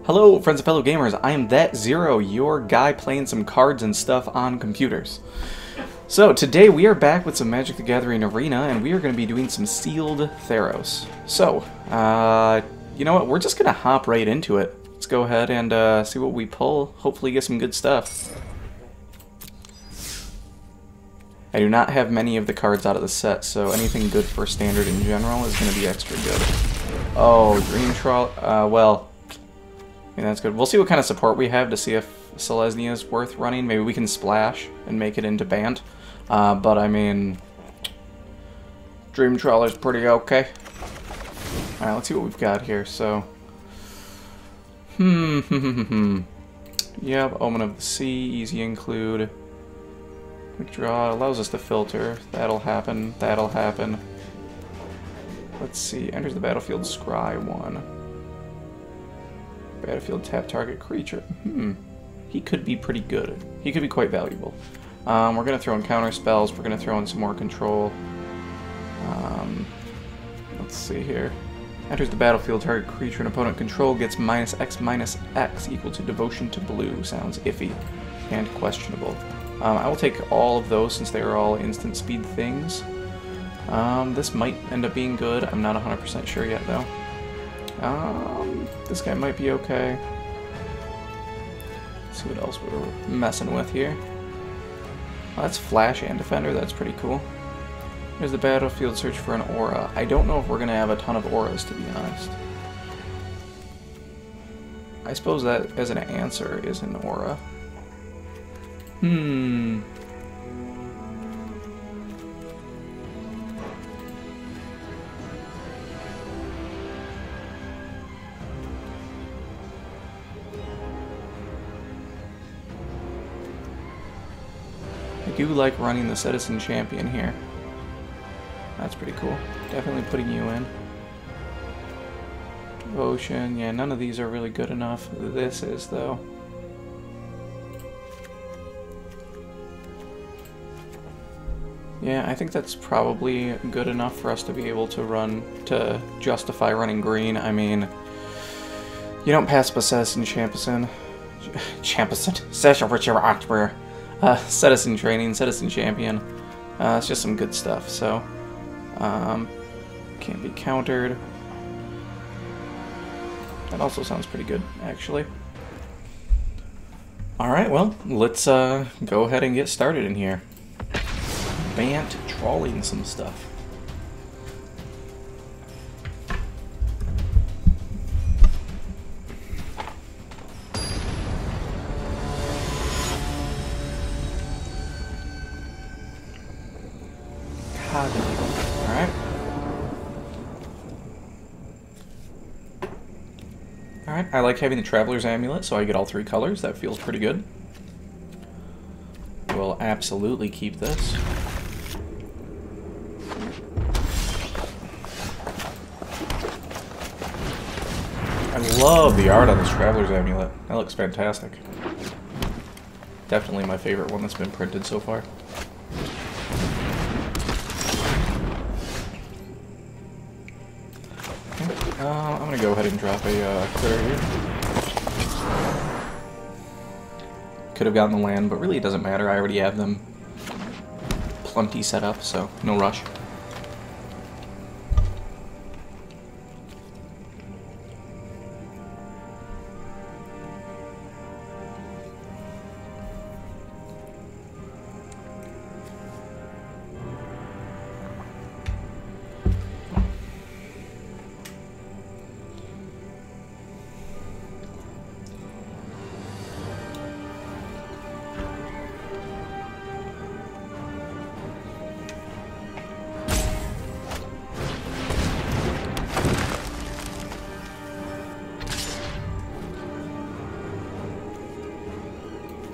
Hello, friends and fellow gamers. I am That Zero, your guy playing some cards and stuff on computers. So today we are back with some Magic the Gathering Arena, and we are going to be doing some sealed Theros. So, you know what? We're just going to hop right into it. Let's go ahead and see what we pull. Hopefully get some good stuff. I do not have many of the cards out of the set, so anything good for Standard in general is going to be extra good. Oh, Dream Trawler. Well, I mean, that's good. We'll see what kind of support we have to see if Selesnya is worth running. Maybe we can splash and make it into Bant. But I mean, Dream Trawler's pretty okay. Alright, let's see what we've got here. So, Yep, Omen of the Sea, easy include. Withdraw, allows us to filter. That'll happen, that'll happen. Let's see, enters the battlefield, scry 1. Battlefield, tap target creature. He could be pretty good. He could be quite valuable. We're going to throw in counter spells, we're going to throw in some more control. Let's see here. Enters the battlefield, target creature and opponent control gets -X equal to devotion to blue. Sounds iffy and questionable. I will take all of those since they are all instant speed things. This might end up being good. I'm not 100% sure yet, though. This guy might be okay. Let's see what else we're messing with here. Oh, that's Flash and Defender. That's pretty cool. There's the battlefield, search for an aura. I don't know if we're going to have a ton of auras, to be honest. I suppose that, as an answer, is an aura. I do like running the Citizen Champion here. That's pretty cool. Definitely putting you in. Devotion, yeah, none of these are really good enough. This is, though. Yeah, I think that's probably good enough for us to be able to justify running green. I mean, you don't pass up a Citizen Champion. Citizen Training, Citizen Champion. It's just some good stuff, so can't be countered. That also sounds pretty good, actually. Alright, well, let's go ahead and get started in here. Bant trawling some stuff. Alright. Alright, I like having the Traveler's Amulet, so I get all 3 colors. That feels pretty good. We'll absolutely keep this. I love the art on this Traveler's Amulet. That looks fantastic. Definitely my favorite one that's been printed so far. Okay. I'm gonna go ahead and drop a critter here. Could have gotten the land, but really it doesn't matter. I already have them plenty set up, so no rush.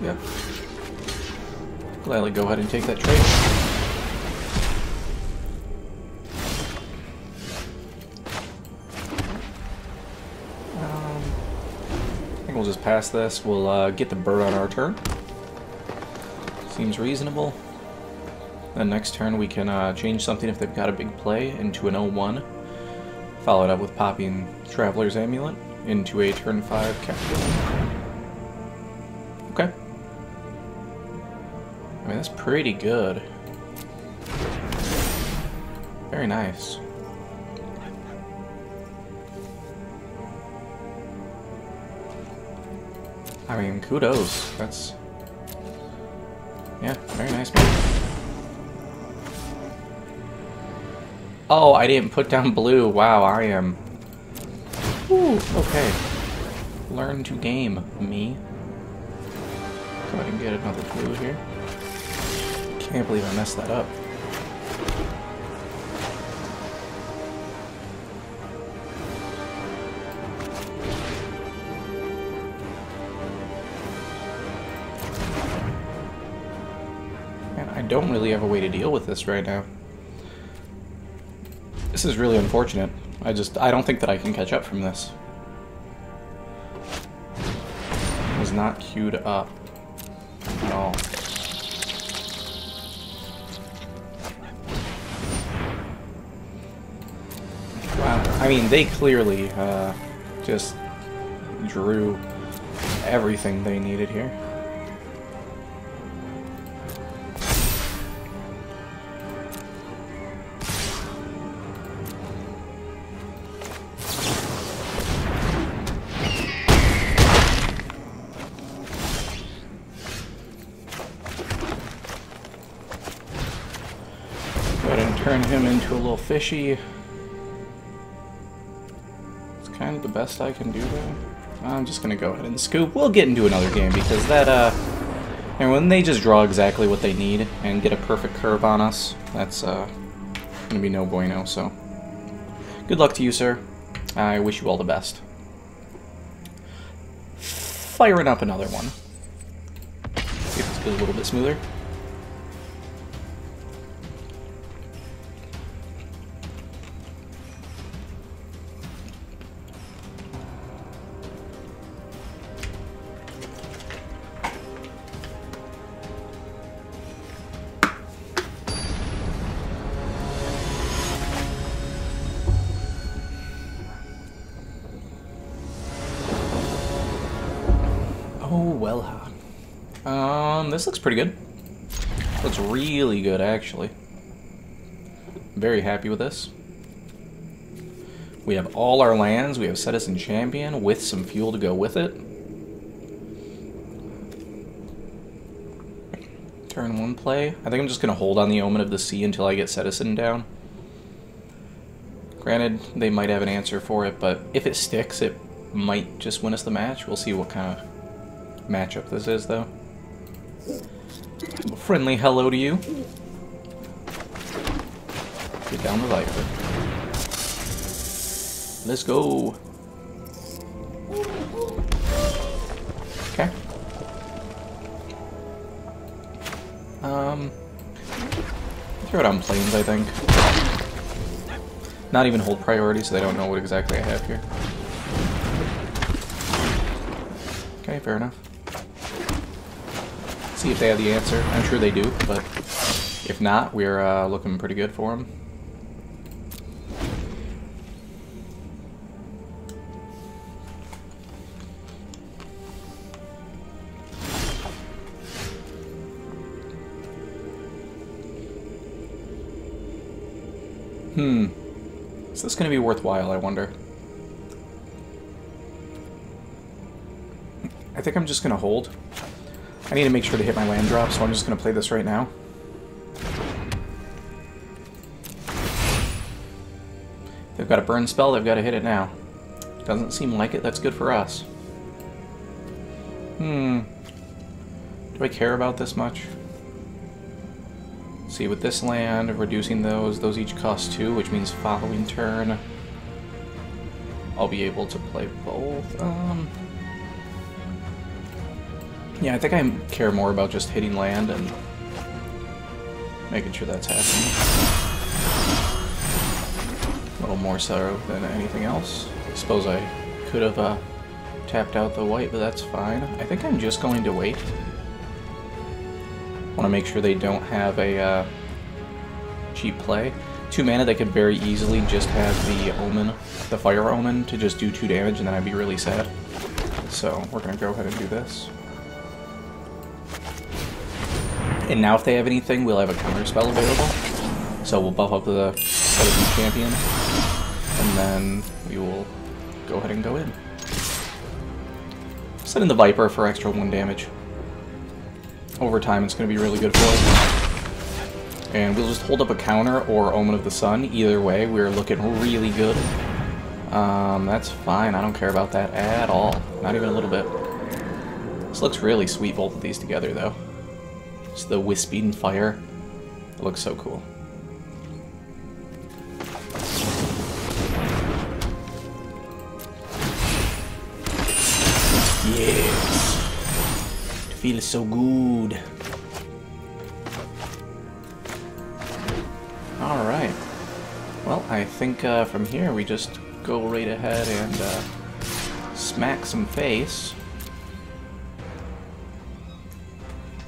Yep. Gladly go ahead and take that trade. I think we'll just pass this. We'll get the bird on our turn. Seems reasonable. Then next turn we can change something if they've got a big play into an 0-1. Follow it up with popping Traveler's Amulet. into a turn 5 capture. Okay. I mean, that's pretty good. Very nice. I mean, kudos. That's... yeah, very nice move. Oh, I didn't put down blue. Wow, I am... ooh, okay. Learn to game, me. Go ahead and get another blue here. Can't believe I messed that up. Man, I don't really have a way to deal with this right now. This is really unfortunate. I don't think that I can catch up from this. It was not queued up at all. Wow. I mean, they clearly just drew everything they needed here. Go ahead and turn him into a little fishy. It's kind of the best I can do there. I'm just gonna go ahead and scoop. We'll get into another game because that, and when they just draw exactly what they need and get a perfect curve on us, that's gonna be no bueno. So, good luck to you, sir. I wish you all the best. Firing up another one. See if this goes a little bit smoother. Oh, well, this looks pretty good. Looks really good, actually. Very happy with this. We have all our lands. We have Citizen Champion with some fuel to go with it. Turn 1 play. I think I'm just going to hold on the Omen of the Sea until I get Citizen down. Granted, they might have an answer for it, but if it sticks, it might just win us the match. We'll see what kind of matchup this is, though. A friendly hello to you. Get down the Viper. Let's go. Okay. Throw it on planes, I think. Not even hold priority, so they don't know what exactly I have here. Okay, fair enough. See if they have the answer. I'm sure they do, but if not, we're looking pretty good for them. Is this going to be worthwhile, I wonder? I think I'm just going to hold. I need to make sure to hit my land drop, so I'm just going to play this right now. They've got a burn spell, they've got to hit it now. Doesn't seem like it, that's good for us. Do I care about this much? See, with this land, reducing those each cost 2, which means following turn, I'll be able to play both. Yeah, I think I care more about just hitting land and making sure that's happening. A little more so than anything else. I suppose I could have tapped out the white, but that's fine. I think I'm just going to wait. Want to make sure they don't have a cheap play. 2 mana, they could very easily just have the Omen, the Fire Omen, to just do 2 damage, and then I'd be really sad. So we're going to go ahead and do this. And now if they have anything, we'll have a counter spell available. So we'll buff up the champion, and then we will go ahead and go in. Set in the Viper for extra 1 damage. Over time, it's going to be really good for us. And we'll just hold up a counter or Omen of the Sun. Either way, we're looking really good. That's fine. I don't care about that at all. Not even a little bit. This looks really sweet, both of these together, though. Just the wisping fire. It looks so cool. Yes. It feels so good. Alright. Well, I think from here we just go right ahead and smack some face.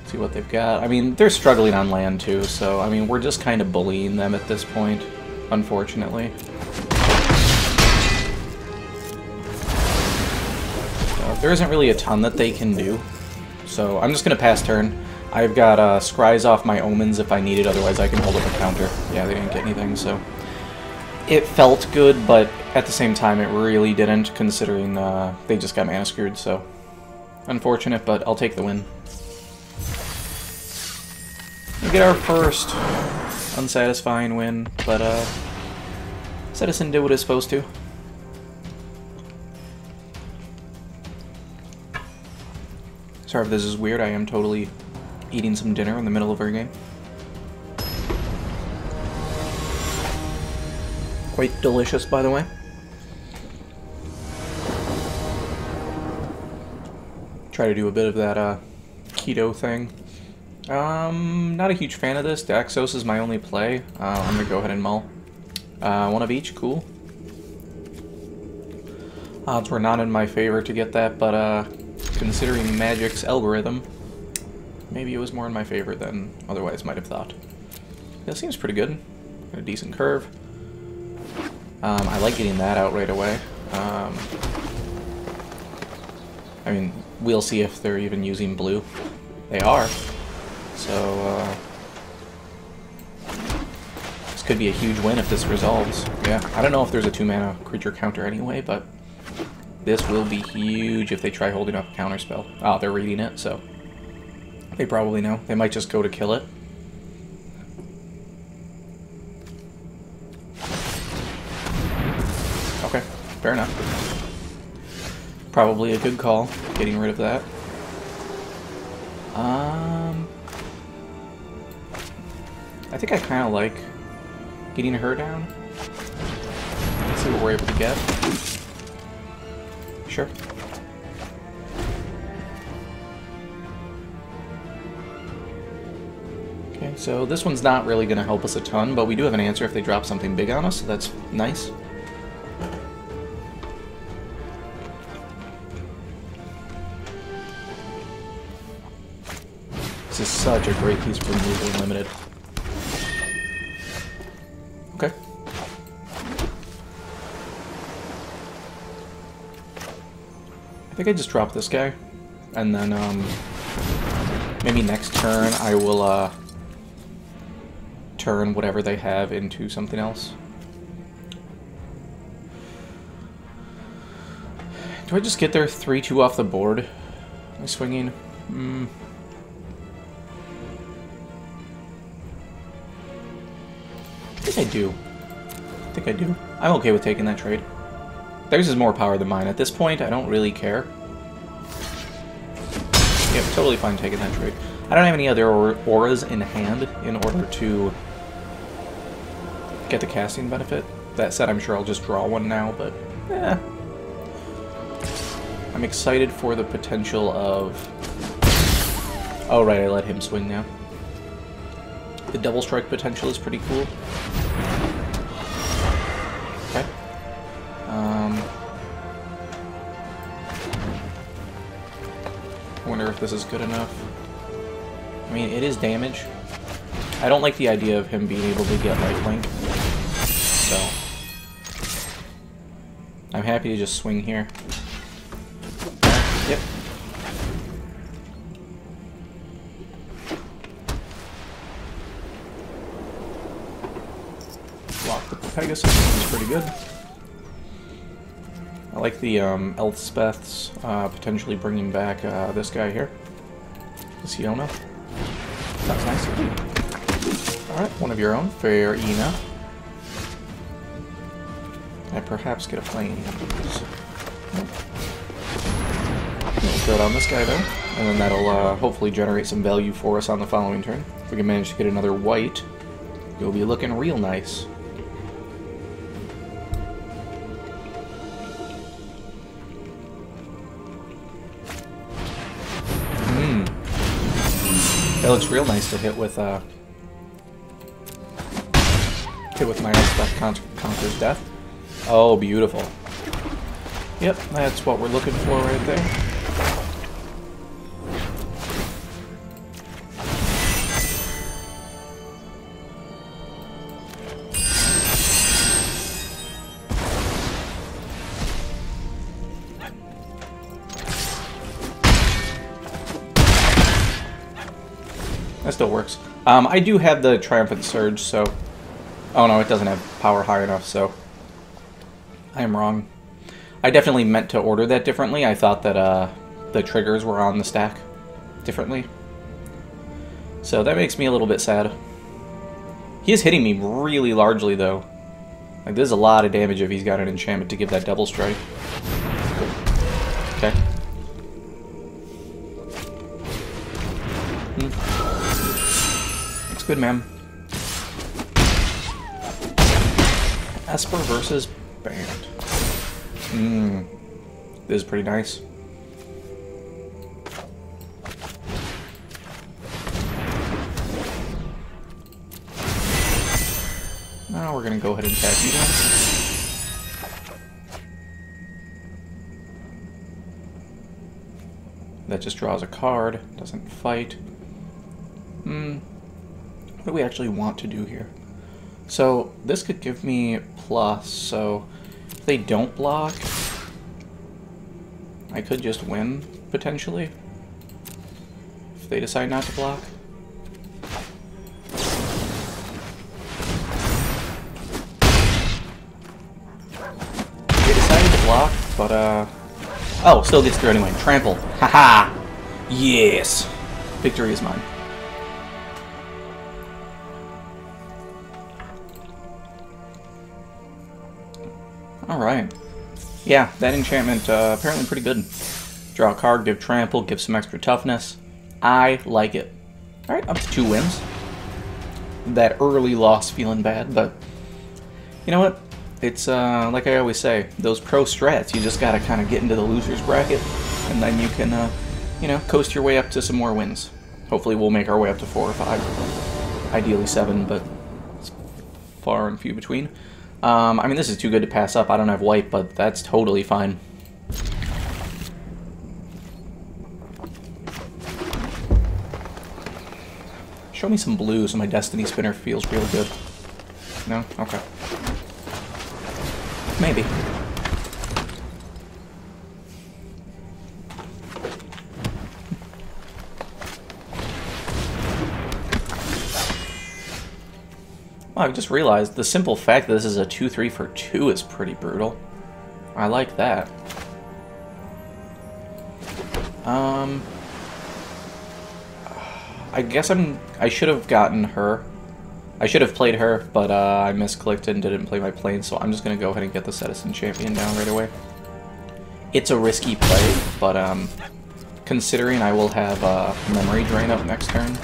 See what they've got. I mean, they're struggling on land too, so I mean, we're just kind of bullying them at this point, unfortunately. There isn't really a ton that they can do, so I'm just going to pass turn. I've got scries off my omens if I need it, otherwise I can hold up a counter. Yeah, they didn't get anything, so... It felt good, but at the same time it really didn't, considering they just got mana screwed, so... Unfortunate, but I'll take the win. We get our first unsatisfying win, but Citizen did what it's supposed to. Sorry if this is weird, I am totally eating some dinner in the middle of our game. Quite delicious, by the way. Try to do a bit of that keto thing. Not a huge fan of this. Daxos is my only play. I'm gonna go ahead and mull. 1 of each, cool. Odds were not in my favor to get that, but considering Magic's algorithm, maybe it was more in my favor than otherwise might have thought. It seems pretty good. Got a decent curve. I like getting that out right away. I mean, we'll see if they're even using blue. They are. So, this could be a huge win if this resolves. Yeah, I don't know if there's a 2-mana creature counter anyway, but this will be huge if they try holding up a counter spell. Oh, they're reading it, so they probably know. They might just go to kill it. Okay, fair enough. Probably a good call, getting rid of that. I think I kind of like getting her down. Let's see what we're able to get. Sure. Okay, so this one's not really going to help us a ton, but we do have an answer if they drop something big on us, so that's nice. This is such a great piece for removal in limited. Okay. I think I just drop this guy, and then maybe next turn I will turn whatever they have into something else. Do I just get their 3-2 off the board? Am I swinging? I think I do. I think I do. I'm okay with taking that trade. Theirs is more power than mine. At this point, I don't really care. Yeah, totally fine taking that trade. I don't have any other auras in hand in order to get the casting benefit. That said, I'm sure I'll just draw one now, but eh. I'm excited for the potential of... Oh, right, I let him swing now. The double strike potential is pretty cool. Okay. I wonder if this is good enough. I mean, it is damage. I don't like the idea of him being able to get lifelink. So I'm happy to just swing here. Yep. Block the Pegasus, this is pretty good. I like the Elspeths, potentially bringing back this guy here. Siona. That's nice. Alright, one of your own. Fair enough. Can I perhaps get a plane? Nope. We'll throw it on this guy though, and then that'll hopefully generate some value for us on the following turn. If we can manage to get another white, we'll be looking real nice. That looks real nice to hit with my Elspeth Conquers Death. Oh, beautiful. Yep, that's what we're looking for right there. That still works. I do have the Triumphant Surge, so... Oh no, it doesn't have power high enough, so... I am wrong. I definitely meant to order that differently. I thought that the triggers were on the stack differently. So that makes me a little bit sad. He is hitting me really largely, though. Like, there's a lot of damage if he's got an enchantment to give that Double Strike. Okay. Looks good, man. Esper versus Band. This is pretty nice. Now we're gonna go ahead and tap you down. That just draws a card, doesn't fight. What do we actually want to do here? So this could give me plus, so if they don't block, I could just win, potentially, if they decide not to block. They decided to block, but, oh, still gets through anyway. Trample. Haha! Yes! Victory is mine. Alright. Yeah, that enchantment, apparently pretty good. Draw a card, give trample, give some extra toughness. I like it. Alright, up to 2 wins. That early loss feeling bad, but... You know what? It's, like I always say, those pro strats, you just gotta kind of get into the loser's bracket, and then you can, you know, coast your way up to some more wins. Hopefully we'll make our way up to 4 or 5. Ideally 7, but it's far and few between. I mean, this is too good to pass up. I don't have white, but that's totally fine. Show me some blue so my Destiny Spinner feels real good. No? Okay. Maybe. Oh, I just realized the simple fact that this is a 2-3 for 2 is pretty brutal. I like that. I guess I should have gotten her. I should have played her, but I misclicked and didn't play my plane, so I'm just going to go ahead and get the Citizen Champion down right away. It's a risky play, but considering I will have Memory Drain up next turn,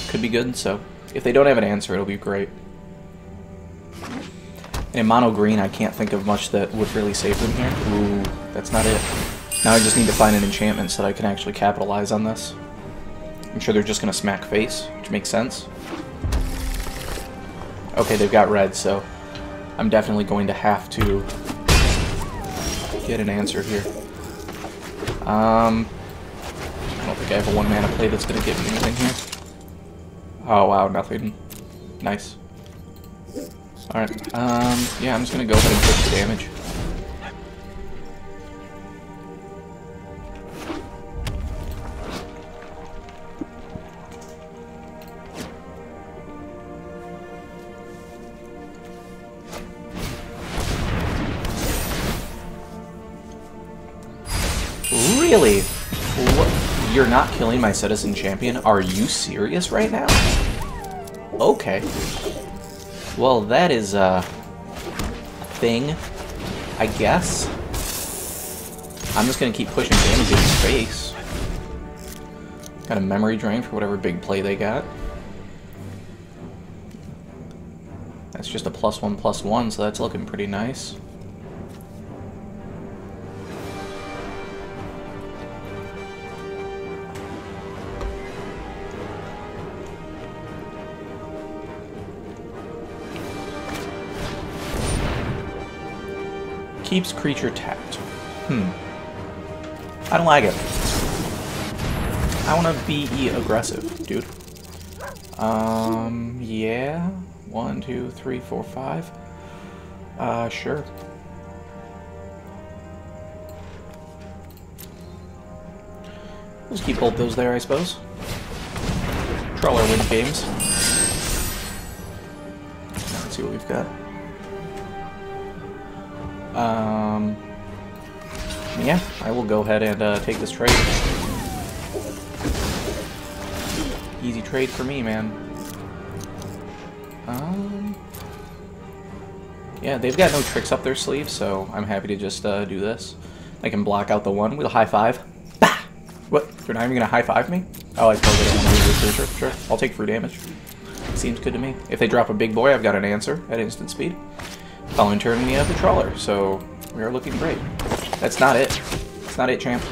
could be good, so if they don't have an answer, it'll be great. And in mono green, I can't think of much that would really save them here. Ooh, that's not it. Now I just need to find an enchantment so that I can actually capitalize on this. I'm sure they're just going to smack face, which makes sense. Okay, they've got red, so I'm definitely going to have to get an answer here. I don't think I have a 1-mana play that's going to give me anything here. Oh wow, nothing. Nice. Alright, yeah, I'm just gonna go ahead and push the damage. Really? What? You're not killing my citizen champion? Are you serious right now? Okay. Well, that is a thing, I guess. I'm just gonna keep pushing damage in his face. Got a memory drain for whatever big play they got. That's just a +1/+1, so that's looking pretty nice. Keeps creature tapped. I don't like it. I want to be aggressive, dude. Yeah. 1, 2, 3, 4, 5. Sure. Just keep both those there, I suppose. Trawler wins games. Let's see what we've got. Yeah, I will go ahead and take this trade. Easy trade for me, man. Yeah, they've got no tricks up their sleeve, so I'm happy to just do this. I can block out the one with a high five. Bah! What? You're not even gonna high five me? Oh, I totally don't want to lose this creature. Sure, I'll take free damage. Seems good to me. If they drop a big boy, I've got an answer at instant speed. Following turn, we have the Trawler, so we are looking great. That's not it. It's not it, champ.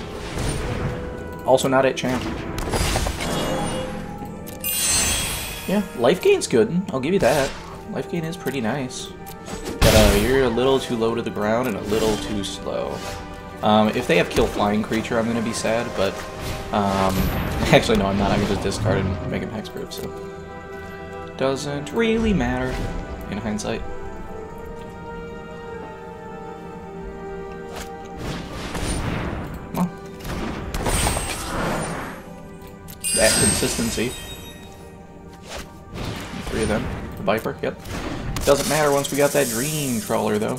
Also not it, champ. Yeah, life gain's good. I'll give you that. Life gain is pretty nice. But you're a little too low to the ground and a little too slow. If they have kill flying creature, I'm going to be sad, but... actually, no, I'm not. I can just discard and make him hexproof, so... Doesn't really matter, in hindsight. That consistency. 3 of them. The Viper, yep. Doesn't matter once we got that Dream Trawler, though.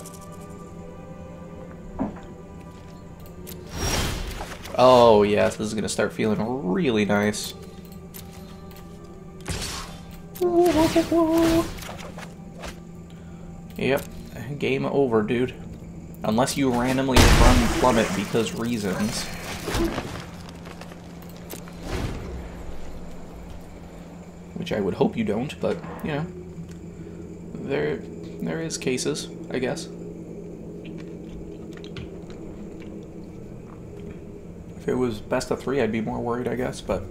Oh, yes, this is going to start feeling really nice. Yep, game over, dude. Unless you randomly run plummet because reasons. Which I would hope you don't, but, you know, there is cases, I guess. If it was best of 3, I'd be more worried, I guess, but...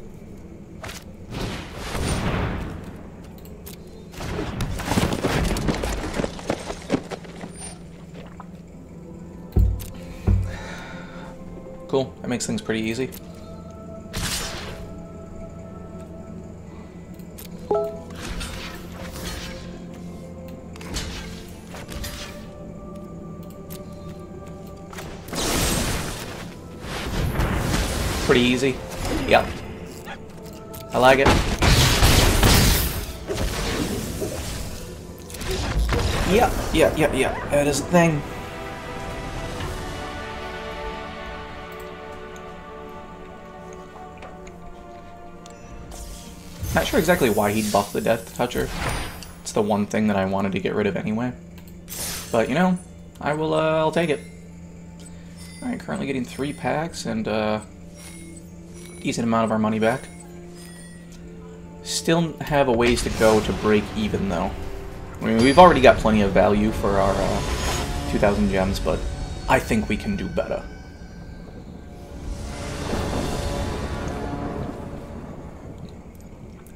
Cool, that makes things pretty easy. Pretty easy. Yep. I like it. Yeah. That is the thing. Not sure exactly why he'd buff the Death Toucher. It's the one thing that I wanted to get rid of anyway. But, you know, I'll take it. Alright, currently getting 3 packs and, decent amount of our money back. Still have a ways to go to break even, though. I mean, we've already got plenty of value for our 2,000 gems, but I think we can do better.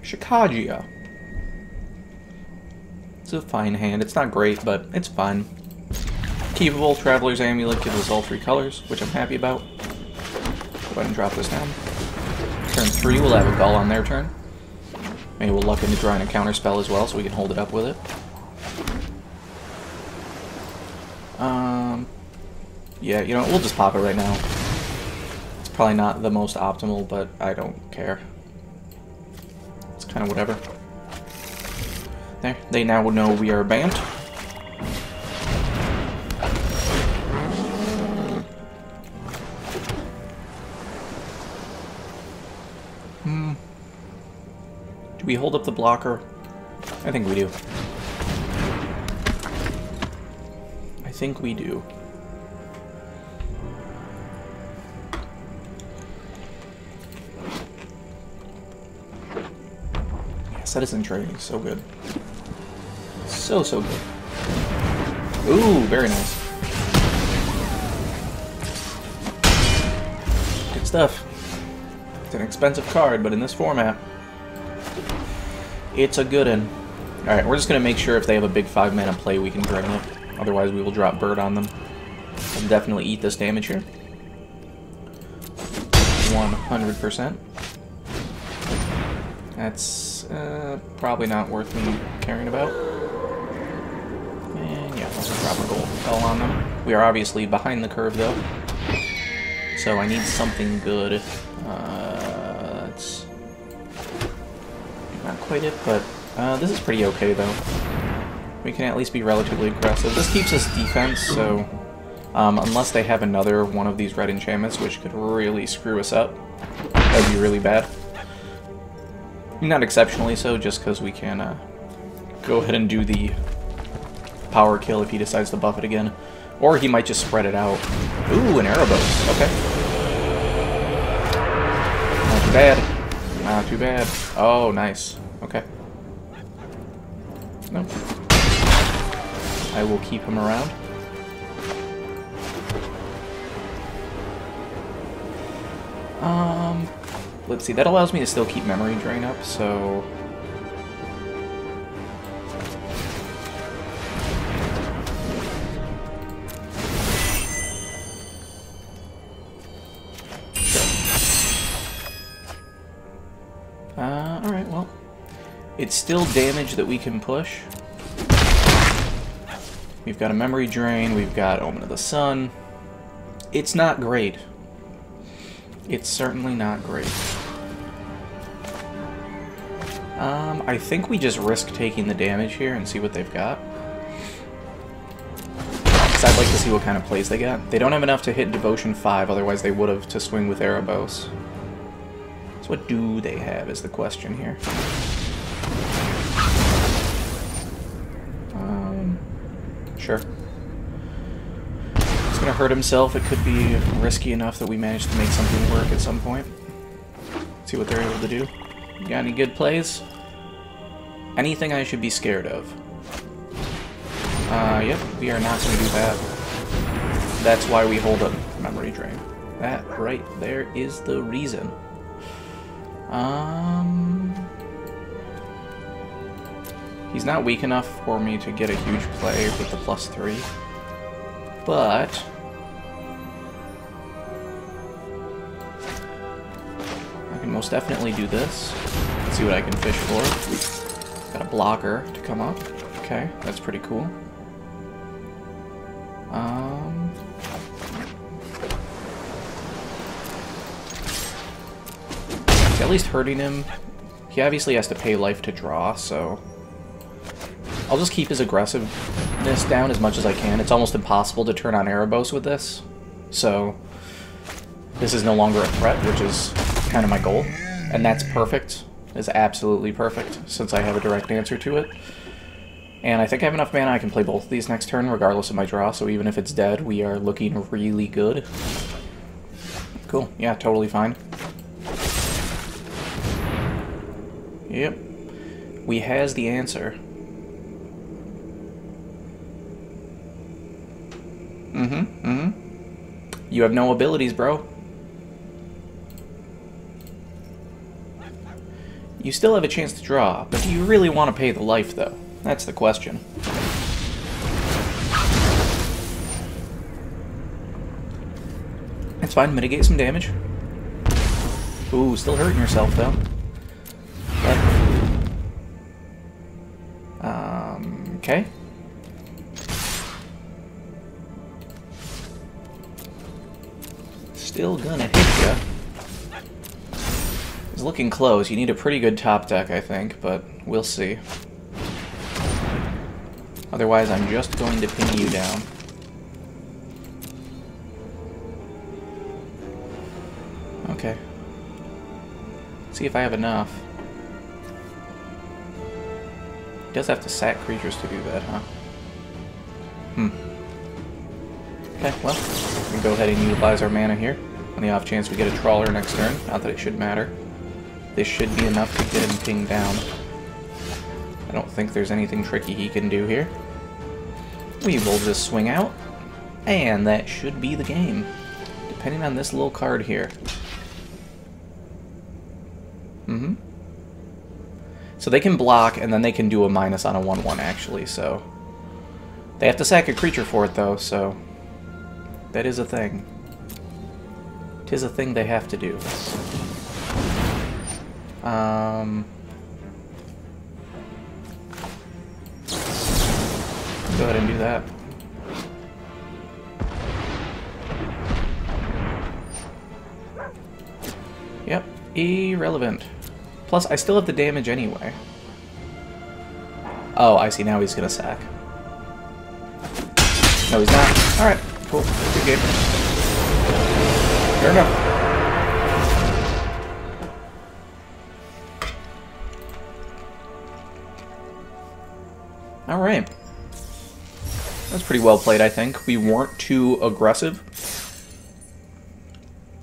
Shikagia. It's a fine hand. It's not great, but it's fine. Keepable Traveler's Amulet gives us all 3 colors, which I'm happy about. Go ahead and drop this down. Turn 3, we'll have a Gull on their turn. Maybe we'll luck into drawing a counter spell as well, so we can hold it up with it. Yeah, you know, we'll just pop it right now. It's probably not the most optimal, but I don't care. It's kind of whatever. There, they now know we are banned. Do we hold up the blocker? I think we do. I think we do. Yeah, Citizen Trading is so good. So good. Ooh, very nice. Good stuff. It's an expensive card, but in this format, it's a good one. Alright, we're just going to make sure if they have a big 5-mana play, we can drain it. Otherwise, we will drop Bird on them. We'll definitely eat this damage here. 100%. That's probably not worth me caring about. And yeah, let's drop a gold spell on them. We are obviously behind the curve, though. So I need something good. That's not quite it, but this is pretty okay, though. We can at least be relatively aggressive. This keeps us defense, so unless they have another one of these red enchantments, which could really screw us up, that'd be really bad. Not exceptionally so, just because we can go ahead and do the power kill if he decides to buff it again. Or he might just spread it out. Ooh, an Erebos. Okay. Not too bad. Not too bad. Oh, nice. Okay. No. I will keep him around. Let's see, that allows me to still keep memory drain up, so... alright, well. It's still damage that we can push. We've got a memory drain, we've got Omen of the Sun. It's not great. It's certainly not great. I think we just risk taking the damage here and see what they've got. Because I'd like to see what kind of plays they got. They don't have enough to hit Devotion 5, otherwise they would have to swing with Erebos. So what do they have is the question here. Sure. He's gonna hurt himself. It could be risky enough that we manage to make something work at some point. See what they're able to do. You got any good plays? Anything I should be scared of? Yep, we are not gonna do that. That's why we hold up memory drain. That right there is the reason. He's not weak enough for me to get a huge play with the +3, but I can most definitely do this. Let's see what I can fish for. Got a blocker to come up. Okay, that's pretty cool. At least hurting him. He obviously has to pay life to draw, so I'll just keep his aggressiveness down as much as I can. It's almost impossible to turn on Erebos with this, so this is no longer a threat, which is kind of my goal, and that's perfect. It's absolutely perfect, since I have a direct answer to it. And I think I have enough mana I can play both of these next turn, regardless of my draw, so even if it's dead, we are looking really good. Cool, yeah, totally fine. Yep. We has the answer. You have no abilities, bro. You still have a chance to draw, but do you really want to pay the life, though? That's the question. It's fine, mitigate some damage. Ooh, still hurting yourself, though. But Okay. Still gonna hit ya. It's looking close. You need a pretty good top deck, I think, but we'll see. Otherwise, I'm just going to pin you down. Okay. Let's see if I have enough. He does have to sack creatures to do that, huh? Okay, well, we can go ahead and utilize our mana here. On the off chance we get a Trawler next turn. Not that it should matter. This should be enough to get him pinged down. I don't think there's anything tricky he can do here. We will just swing out, and that should be the game, depending on this little card here. So they can block, and then they can do a minus on a 1/1, actually, so... They have to sack a creature for it, though, so... That is a thing. 'Tis a thing they have to do. Go ahead and do that. Yep, irrelevant. Plus, I still have the damage anyway. Oh, I see, now he's gonna sack. No, he's not. Alright, cool. Good game. Fair enough. Alright. That's pretty well played, I think. We weren't too aggressive.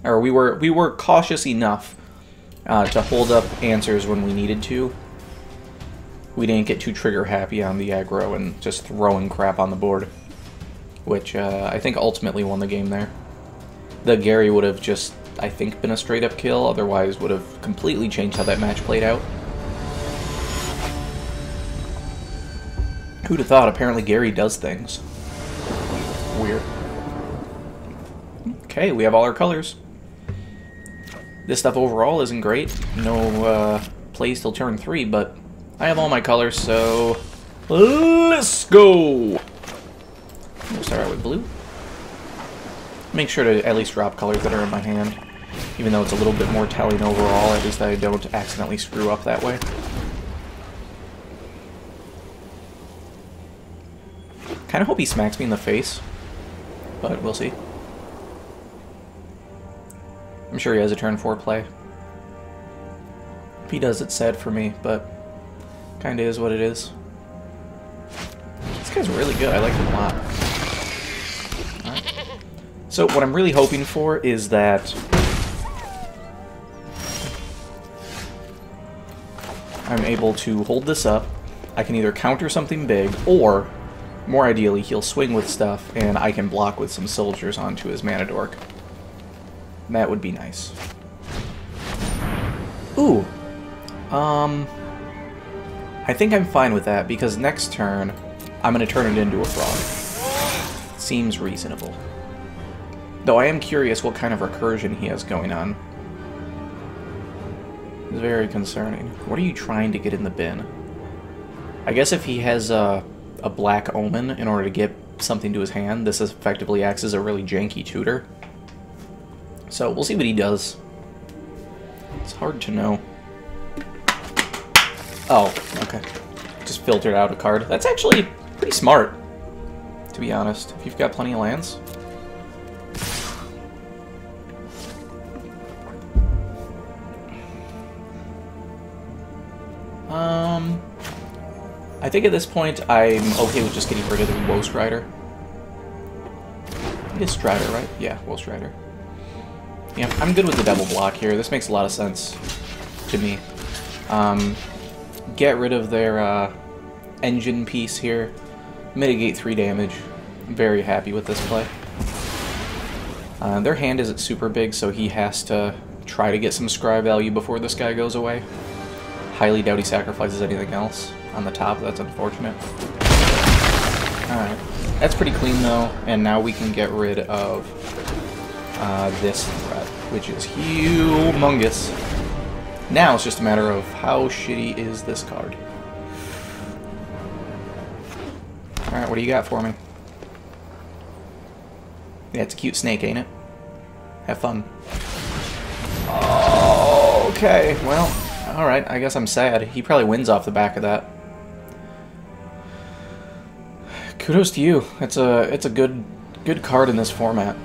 Or we were cautious enough to hold up answers when we needed to. We didn't get too trigger happy on the aggro and just throwing crap on the board. Which I think ultimately won the game there. The Gary would have just, I think, been a straight up kill, otherwise would have completely changed how that match played out. Who'd have thought? Apparently Gary does things. Weird. Okay, we have all our colors. This stuff overall isn't great. No plays till turn 3, but I have all my colors, so let's go! We'll start out with blue. Make sure to at least drop colors that are in my hand. Even though it's a little bit more telling overall, at least I don't accidentally screw up that way. Kinda hope he smacks me in the face, but we'll see. I'm sure he has a turn 4 play. If he does, it's sad for me, but kinda is what it is. This guy's really good, I like him a lot. Alright. So what I'm really hoping for is that I'm able to hold this up. I can either counter something big, or more ideally, he'll swing with stuff, and I can block with some soldiers onto his mana dork. That would be nice. Ooh. I think I'm fine with that, because next turn, I'm going to turn it into a frog. Seems reasonable. Though I am curious what kind of recursion he has going on. It's very concerning. What are you trying to get in the bin? I guess if he has a black omen in order to get something to his hand, this effectively acts as a really janky tutor. So we'll see what he does. It's hard to know. Oh, okay. Just filtered out a card. That's actually pretty smart, to be honest, if you've got plenty of lands. I think at this point I'm okay with just getting rid of the Woe Strider. It is Strider, right? Yeah, Woe Strider. Yeah, I'm good with the double block here. This makes a lot of sense to me. Get rid of their engine piece here. Mitigate 3 damage. I'm very happy with this play. Their hand isn't super big, so he has to try to get some scry value before this guy goes away. Highly doubt he sacrifices anything else on the top. That's unfortunate. Alright. That's pretty clean, though, and now we can get rid of this threat, which is humongous. Now it's just a matter of how shitty is this card. Alright, what do you got for me? Yeah, it's a cute snake, ain't it? Have fun. Oh, okay. Well, alright, I guess I'm sad. He probably wins off the back of that. Kudos to you. It's a good card in this format.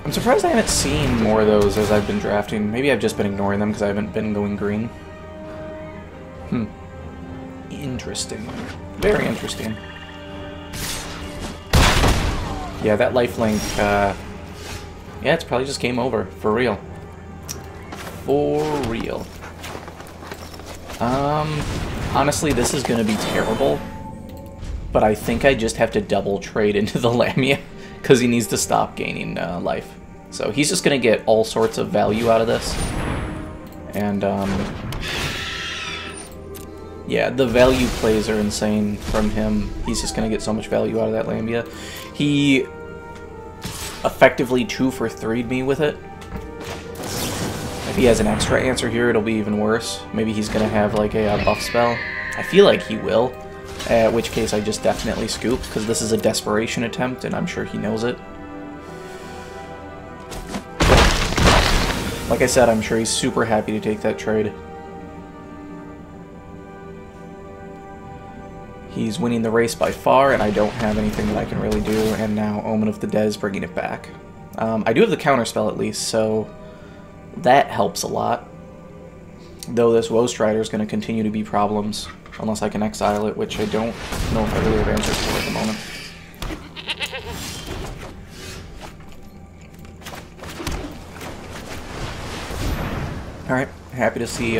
I'm surprised I haven't seen more of those as I've been drafting. Maybe I've just been ignoring them because I haven't been going green. Interesting. Very interesting. Yeah, that lifelink, yeah, it's probably just game over. For real. For real. Honestly, this is gonna be terrible. But I think I just have to double trade into the Lamia because he needs to stop gaining life. So he's just going to get all sorts of value out of this. And, yeah, the value plays are insane from him. He's just going to get so much value out of that Lamia. He effectively 2 for 3'd me with it. If he has an extra answer here, it'll be even worse. Maybe he's going to have like a buff spell. I feel like he will. At which case I just definitely scoop, because this is a desperation attempt, and I'm sure he knows it. Like I said, I'm sure he's super happy to take that trade. He's winning the race by far, and I don't have anything that I can really do, and now Omen of the Dead is bringing it back. I do have the counterspell at least, so that helps a lot. Though this Woe Strider is going to continue to be problems. Unless I can exile it, which I don't know if I really have answers for at the moment. Alright, happy to see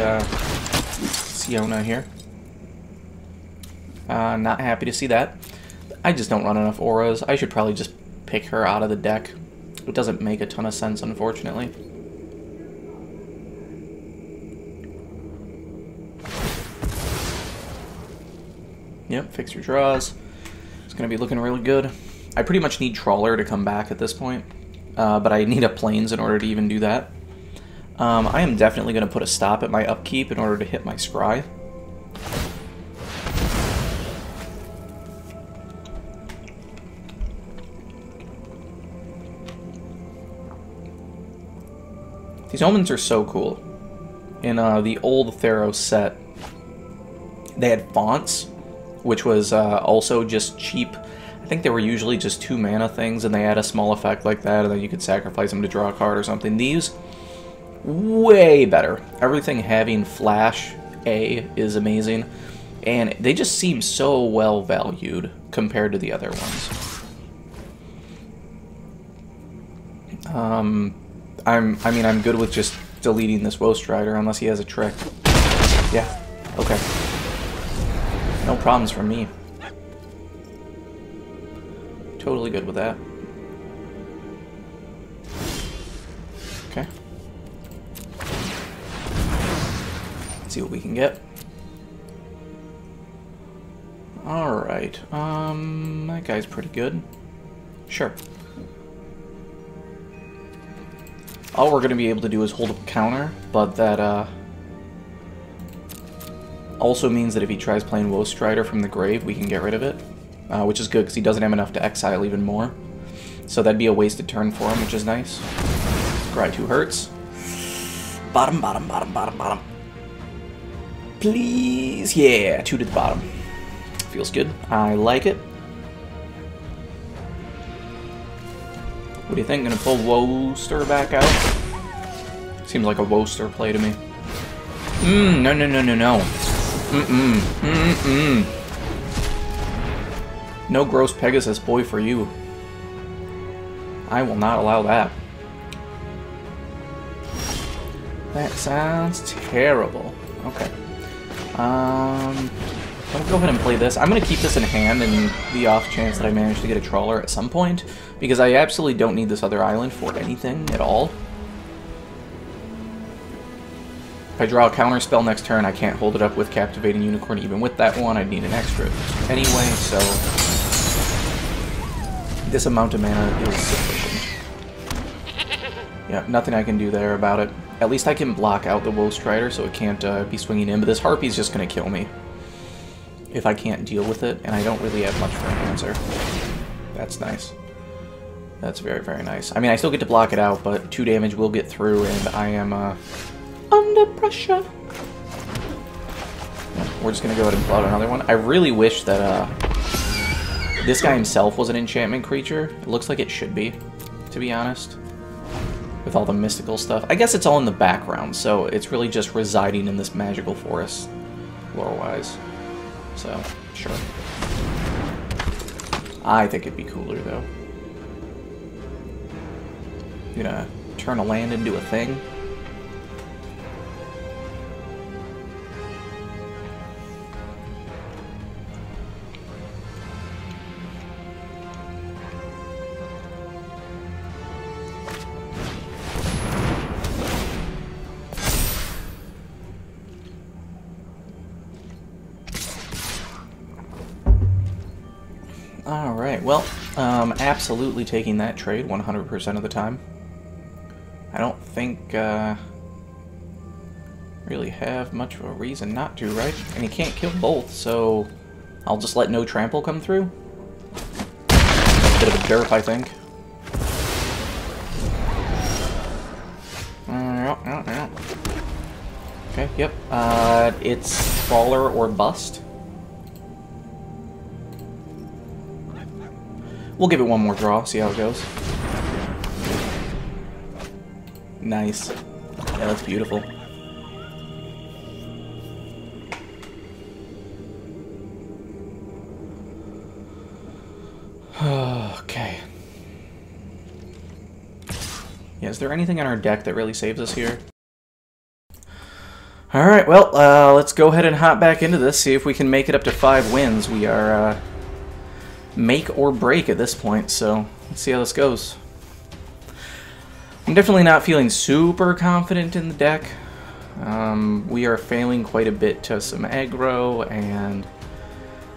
Siona here. Not happy to see that. I just don't run enough auras. I should probably just pick her out of the deck. It doesn't make a ton of sense, unfortunately. Yep, fix your draws. It's going to be looking really good. I pretty much need Trawler to come back at this point, but I need a Plains in order to even do that. I am definitely going to put a stop at my upkeep in order to hit my Scry. These omens are so cool. In the old Theros set, they had fonts, which was also just cheap. I think they were usually just 2 mana things, and they had a small effect like that, and then you could sacrifice them to draw a card or something. These, way better. Everything having Flash A is amazing, and they just seem so well valued compared to the other ones. I'm good with just deleting this Woe Strider unless he has a trick. Yeah, okay. No problems for me. Totally good with that. Okay. Let's see what we can get. Alright, that guy's pretty good. Sure. All we're going to be able to do is hold up a counter, but that, also means that if he tries playing Woe Strider from the grave, we can get rid of it. Which is good, because he doesn't have enough to exile even more. So that'd be a wasted turn for him, which is nice. Scry 2 hurts. Bottom, bottom, bottom, bottom, bottom. Please! Yeah, 2 to the bottom. Feels good. I like it. What do you think? Gonna pull Woester back out? Seems like a Woester play to me. No, no, no, no, no. No gross Pegasus boy for you. I will not allow that. That sounds terrible. Okay. I'll go ahead and play this. I'm going to keep this in hand in the off chance that I manage to get a Trawler at some point, because I absolutely don't need this other island for anything at all. If I draw a counter spell next turn, I can't hold it up with Captivating Unicorn. Even with that one, I'd need an extra anyway, so this amount of mana is sufficient. Yeah, nothing I can do there about it. At least I can block out the Woe Strider so it can't be swinging in, but this Harpy's just going to kill me. if I can't deal with it, and I don't really have much for an answer. That's nice. That's very, very nice. I mean, I still get to block it out, but 2 damage will get through, and I am under pressure. We're just going to go ahead and pull out another one. I really wish that this guy himself was an enchantment creature. It looks like it should be, to be honest. With all the mystical stuff. I guess it's all in the background, so it's really just residing in this magical forest, lore-wise. So, sure. I think it'd be cooler, though. You gonna turn a land into a thing? Alright, well, absolutely taking that trade 100% of the time. I don't think, really have much of a reason not to, right? And he can't kill both, so I'll just let no trample come through. Bit of a derp, I think. Okay, yep. It's Trawler or bust. We'll give it one more draw, see how it goes. Nice. Yeah, that's beautiful. Okay. Yeah, is there anything in our deck that really saves us here? Alright, well, let's go ahead and hop back into this, see if we can make it up to 5 wins. We are, make or break at this point, so let's see how this goes. I'm definitely not feeling super confident in the deck. We are failing quite a bit to some aggro, and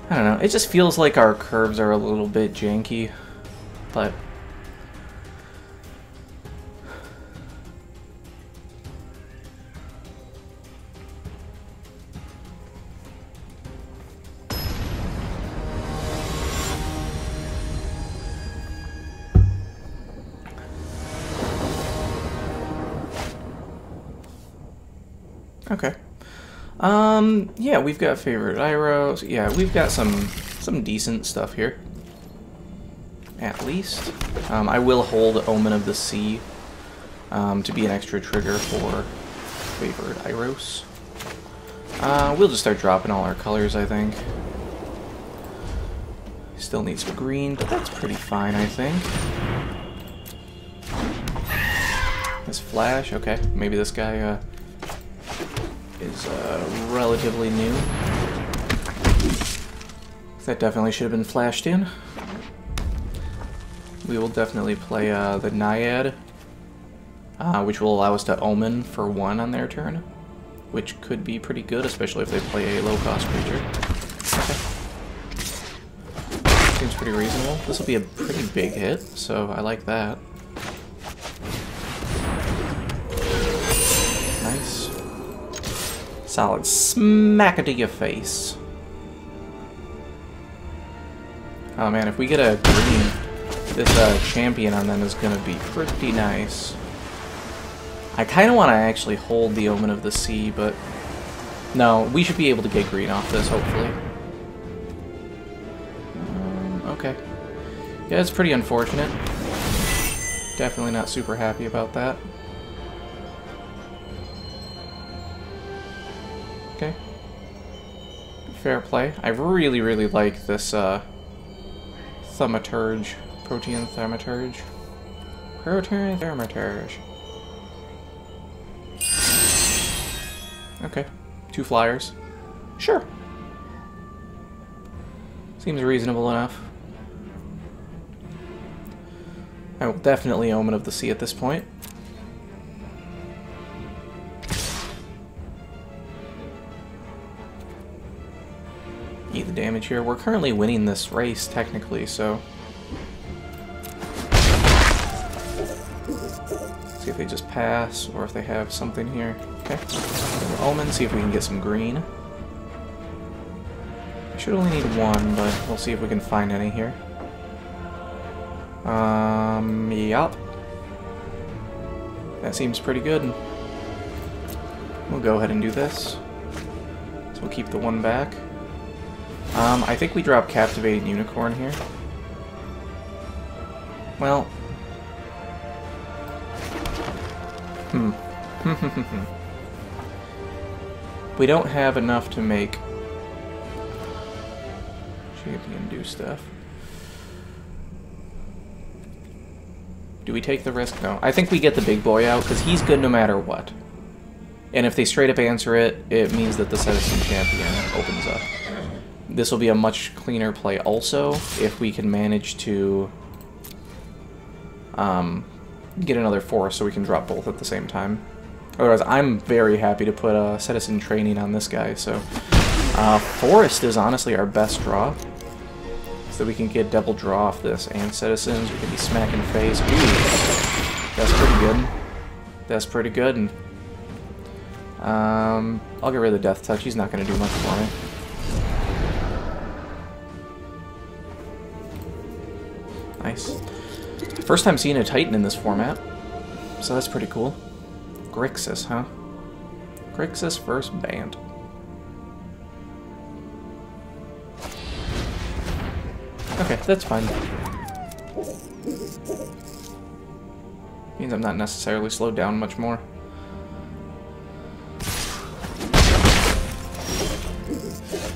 I don't know, it just feels like our curves are a little bit janky, but okay. Yeah, we've got favorite arrows. Yeah, we've got some decent stuff here. At least. I will hold Omen of the Sea to be an extra trigger for favorite Iros. We'll just start dropping all our colors, I think. Still need some green, but that's pretty fine, I think. This flash, okay. Maybe this guy is relatively new. That definitely should have been flashed in. We will definitely play the Naiad, which will allow us to Omen for 1 on their turn, which could be pretty good, especially if they play a low-cost creature. Okay. Seems pretty reasonable. This will be a pretty big hit, so I like that. Nice. Solid smack into your face. Oh man, if we get a green, this champion on them is gonna be pretty nice. I kind of want to actually hold the Omen of the Sea, but no, we should be able to get green off this, hopefully. Okay. Yeah, it's pretty unfortunate. Definitely not super happy about that. Okay. Fair play. I really, really like this Thaumaturge. Protean Thaumaturge. Protean Thaumaturge. Okay. 2 flyers. Sure. Seems reasonable enough. I will definitely Omen of the Sea at this point. Eat the damage here. We're currently winning this race, technically, so... see if they just pass, or if they have something here. Okay. Omen, see if we can get some green. should only need one, but we'll see if we can find any here. Yup. That seems pretty good. We'll go ahead and do this. So we'll keep the one back. I think we drop Captivating Unicorn here. Well... We don't have enough to make... Champion do stuff. Do we take the risk? No. I think we get the big boy out, because he's good no matter what. And if they straight up answer it, it means that the Citizen Champion opens up. This will be a much cleaner play also, if we can manage to get another forest so we can drop both at the same time. Otherwise, I'm very happy to put Citizen Training on this guy, so... Forest is honestly our best draw. So we can get double draw off this, and Citizens, we can be smacking face. Ooh, that's pretty good. That's pretty good. And, I'll get rid of the Death Touch, he's not going to do much for me. Nice. First time seeing a Titan in this format, so that's pretty cool. Grixis, huh? Grixis first banned. Okay, that's fine. Means I'm not necessarily slowed down much more.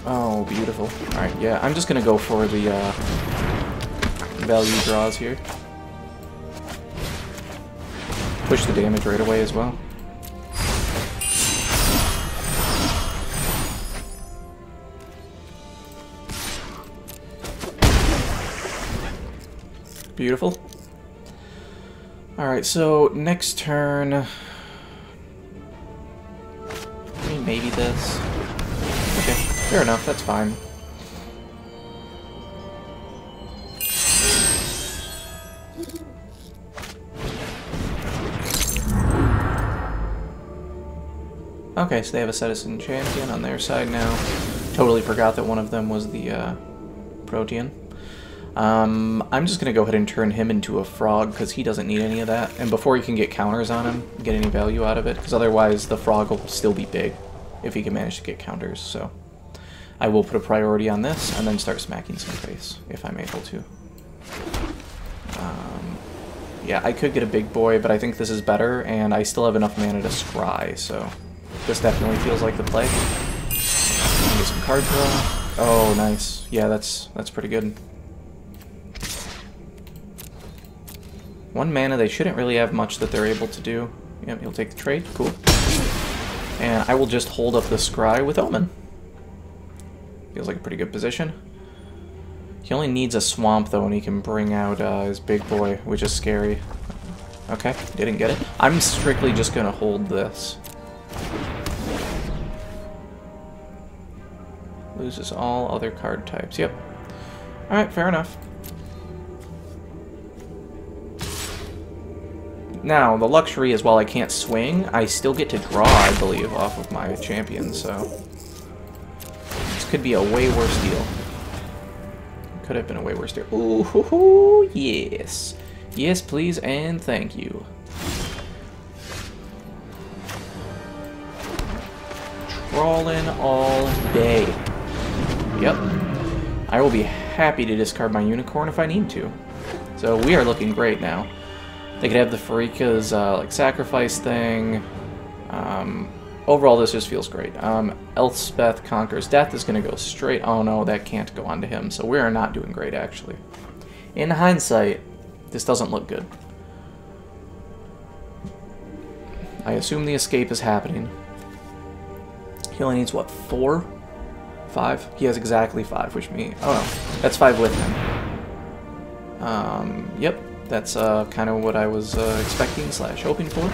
Oh, beautiful. Alright, yeah, I'm just gonna go for the value draws here. Push the damage right away as well. Beautiful. Alright, so next turn... maybe this. Okay, fair enough, that's fine. Okay, so they have a Citizen Champion on their side now. Totally forgot that one of them was the Protean. I'm just going to go ahead and turn him into a frog, because he doesn't need any of that. And before you can get counters on him, get any value out of it, because otherwise the frog will still be big if he can manage to get counters. So I will put a priority on this, and then start smacking some face, if I'm able to. Yeah, I could get a big boy, but I think this is better, and I still have enough mana to scry, so this definitely feels like the play. Get some card draw. Oh, nice. Yeah, that's pretty good. One mana, they shouldn't really have much that they're able to do. Yep, he'll take the trade. Cool. And I will just hold up the scry with Omen. Feels like a pretty good position. He only needs a swamp, though, and he can bring out his big boy, which is scary. Okay, didn't get it. I'm strictly just going to hold this. Loses all other card types. Yep. Alright, fair enough. Now, the luxury is while I can't swing, I still get to draw, I believe, off of my champion, so... this could be a way worse deal. Could have been a way worse deal. Ooh, hoo, hoo, yes. Yes, please, and thank you. Trawling all day. Yep. I will be happy to discard my unicorn if I need to. So we are looking great now. They could have the Farika's like sacrifice thing. Overall, this just feels great. Elspeth Conquers Death is going to go straight. Oh no, that can't go onto him. So we are not doing great, actually. In hindsight, this doesn't look good. I assume the escape is happening. He only needs, what, 4? 5? He has exactly 5, which means... oh no, that's 5 with him. Yep. That's kind of what I was expecting / hoping for.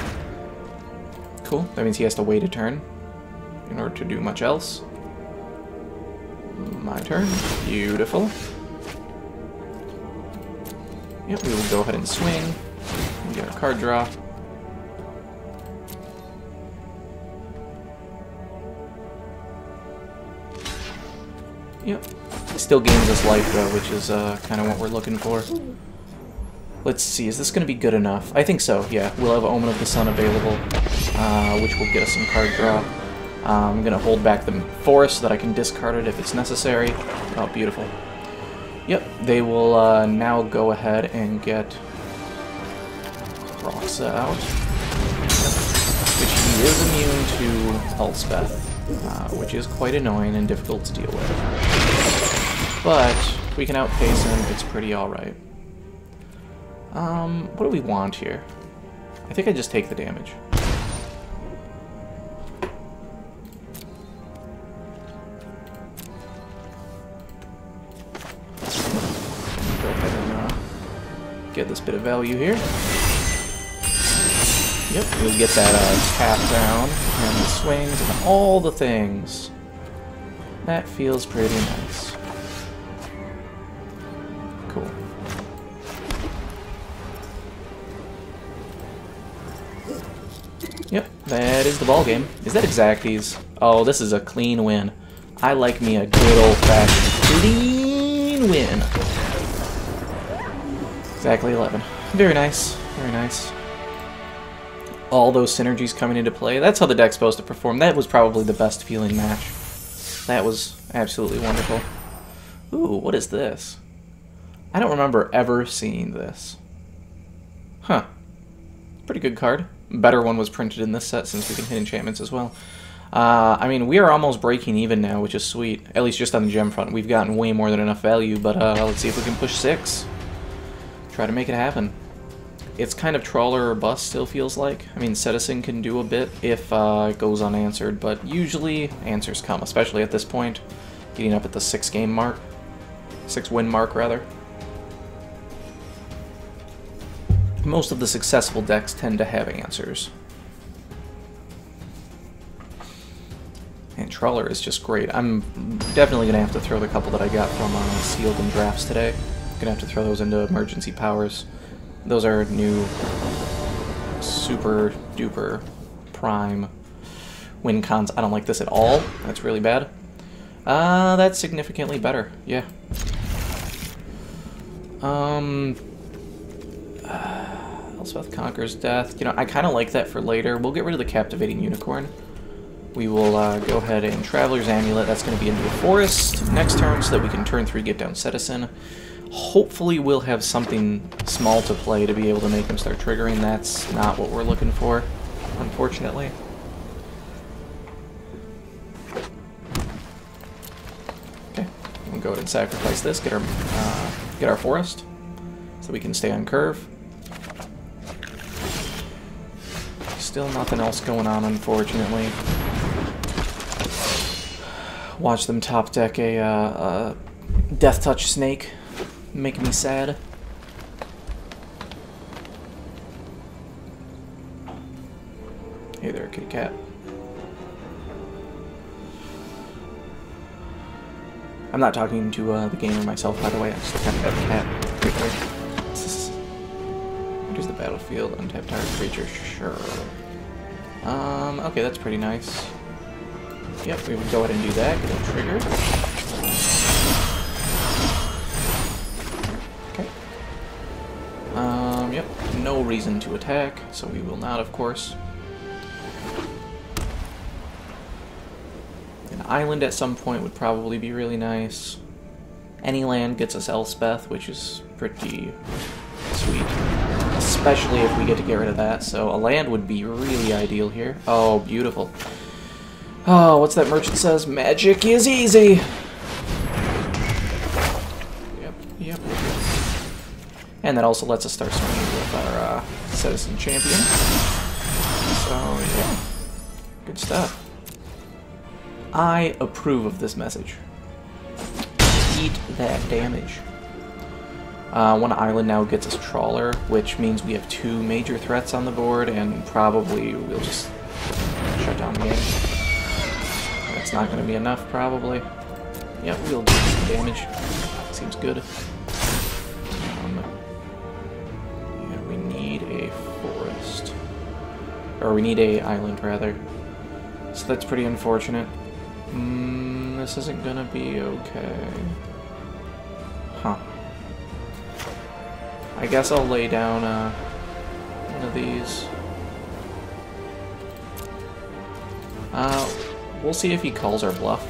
Cool. That means he has to wait a turn in order to do much else. My turn. Beautiful. Yep, we will go ahead and swing. And get our card draw. Yep. Still gains us life, though, which is kind of what we're looking for. Let's see, is this going to be good enough? I think so, yeah. We'll have Omen of the Sun available, which will get us some card draw. I'm going to hold back the Forest so that I can discard it if it's necessary. Oh, beautiful. Yep, they will now go ahead and get Roxa out, which he is immune to Elspeth, which is quite annoying and difficult to deal with. But we can outpace him, it's pretty alright. What do we want here? I think I just take the damage. Go ahead and get this bit of value here. Yep, we'll get that tap down, and the swings, and all the things. That feels pretty nice. Cool. Yep, that is the ball game. Is that exacties? Oh, this is a clean win. I like me a good old-fashioned clean win. Exactly 11. Very nice. Very nice. All those synergies coming into play. That's how the deck's supposed to perform. That was probably the best feeling match. That was absolutely wonderful. Ooh, what is this? I don't remember ever seeing this. Huh. Pretty good card. Better one was printed in this set since we can hit enchantments as well. I mean, we are almost breaking even now, which is sweet. At least just on the gem front. We've gotten way more than enough value, but let's see if we can push 6. Try to make it happen. It's kind of Trawler or bust, still feels like. I mean, Citizen can do a bit if it goes unanswered, but usually answers come, especially at this point, getting up at the 6-game mark. 6-win mark, rather. Most of the successful decks tend to have answers. And Trawler is just great. I'm definitely going to have to throw the couple that I got from Sealed and Drafts today. I'm going to have to throw those into Emergency Powers. Those are new super duper prime win cons. I don't like this at all. That's really bad. That's significantly better. Yeah. Elspeth Conquers Death. You know, I kind of like that for later. We'll get rid of the Captivating Unicorn. We will go ahead and Traveler's Amulet. That's going to be into a Forest next turn so that we can turn 3 get down Citizen. Hopefully we'll have something small to play to be able to make them start triggering. That's not what we're looking for, unfortunately. Okay, we'll go ahead and sacrifice this, get our Forest, so we can stay on curve. Still nothing else going on, unfortunately. Watch them top deck a Death Touch Snake. Making me sad. Hey there, kitty cat. I'm not talking to the game or myself, by the way. I just kind of got the cat. Enters the battlefield, untap target creature. Sure. Okay, that's pretty nice. Yep, we would go ahead and do that. Get a trigger. Yep, no reason to attack, so we will not, of course. An island at some point would probably be really nice. Any land gets us Elspeth, which is pretty sweet. Especially if we get to get rid of that, so a land would be really ideal here. Oh, beautiful. Oh, what's that merchant says? Magic is easy! Yep. And that also lets us start swinging with our Citizen Champion. So, yeah. Good stuff. I approve of this message. Eat that damage. One island now gets us Trawler, which means we have 2 major threats on the board, and probably we'll just shut down the game. That's not going to be enough, probably. Yep, we'll do some damage. Seems good. We need a forest. Or we need a island, rather. So that's pretty unfortunate. This isn't gonna be okay. Huh. I guess I'll lay down one of these. We'll see if he calls our bluff.